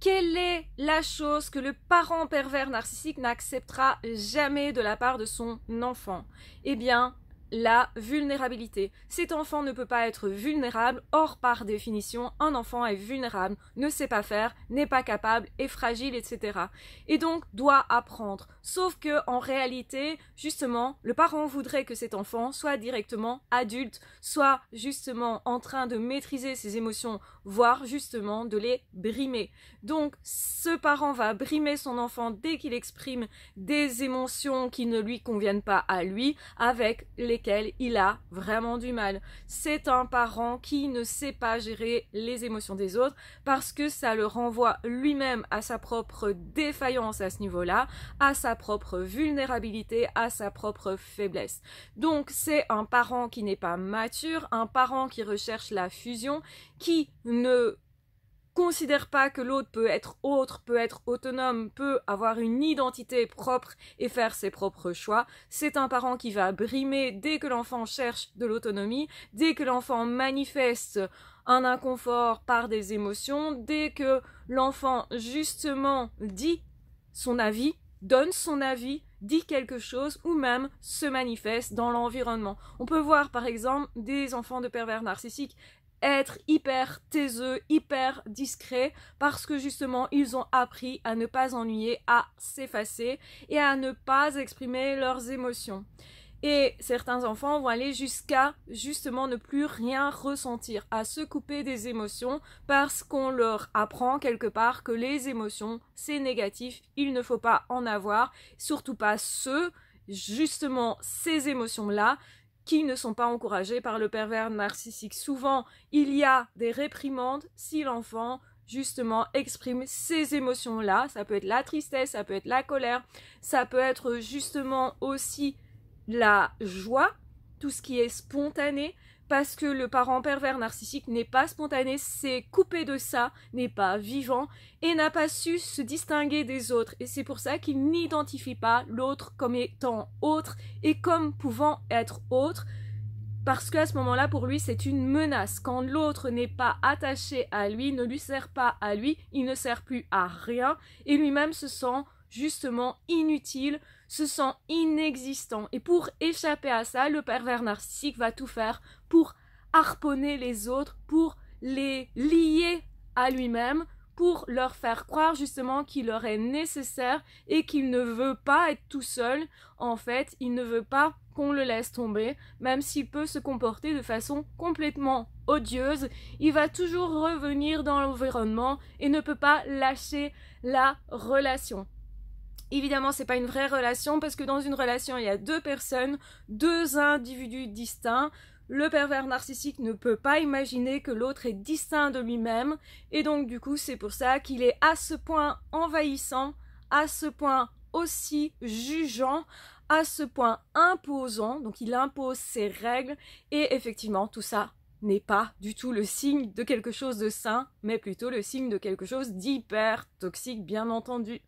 Quelle est la chose que le parent pervers narcissique n'acceptera jamais de la part de son enfant? Eh bien, la vulnérabilité. Cet enfant ne peut pas être vulnérable, or par définition, un enfant est vulnérable, ne sait pas faire, n'est pas capable, est fragile, etc. Et donc doit apprendre. Sauf que en réalité, justement, le parent voudrait que cet enfant soit directement adulte, soit justement en train de maîtriser ses émotions, voire justement de les brimer. Donc ce parent va brimer son enfant dès qu'il exprime des émotions qui ne lui conviennent pas à lui, avec lesquelles il a vraiment du mal. C'est un parent qui ne sait pas gérer les émotions des autres parce que ça le renvoie lui-même à sa propre défaillance à ce niveau-là, à sa propre vulnérabilité, à sa propre faiblesse. Donc c'est un parent qui n'est pas mature, un parent qui recherche la fusion, qui ne considère pas que l'autre peut être autre, peut être autonome, peut avoir une identité propre et faire ses propres choix. C'est un parent qui va brimer dès que l'enfant cherche de l'autonomie, dès que l'enfant manifeste un inconfort par des émotions, dès que l'enfant justement dit son avis, donne son avis, dit quelque chose ou même se manifeste dans l'environnement. On peut voir par exemple des enfants de pervers narcissiques être hyper taiseux, hyper discrets, parce que justement ils ont appris à ne pas ennuyer, à s'effacer et à ne pas exprimer leurs émotions. Et certains enfants vont aller jusqu'à justement ne plus rien ressentir, à se couper des émotions parce qu'on leur apprend quelque part que les émotions c'est négatif, il ne faut pas en avoir, surtout pas justement ces émotions-là qui ne sont pas encouragés par le pervers narcissique. Souvent, il y a des réprimandes si l'enfant justement exprime ces émotions-là. Ça peut être la tristesse, ça peut être la colère, ça peut être justement aussi la joie, tout ce qui est spontané, parce que le parent pervers narcissique n'est pas spontané, c'est coupé de ça, n'est pas vivant et n'a pas su se distinguer des autres. Et c'est pour ça qu'il n'identifie pas l'autre comme étant autre et comme pouvant être autre, parce qu'à ce moment-là, pour lui, c'est une menace. Quand l'autre n'est pas attaché à lui, ne lui sert pas à lui, il ne sert plus à rien et lui-même se sent justement inutile, se sent inexistant. Et pour échapper à ça, le pervers narcissique va tout faire pour harponner les autres, pour les lier à lui-même, pour leur faire croire justement qu'il leur est nécessaire et qu'il ne veut pas être tout seul. En fait, il ne veut pas qu'on le laisse tomber, même s'il peut se comporter de façon complètement odieuse, il va toujours revenir dans l'environnement et ne peut pas lâcher la relation. Évidemment, c'est pas une vraie relation parce que dans une relation, il y a deux personnes, deux individus distincts. Le pervers narcissique ne peut pas imaginer que l'autre est distinct de lui-même et donc du coup, c'est pour ça qu'il est à ce point envahissant, à ce point aussi jugeant, à ce point imposant, donc il impose ses règles et effectivement, tout ça n'est pas du tout le signe de quelque chose de sain, mais plutôt le signe de quelque chose d'hyper toxique, bien entendu.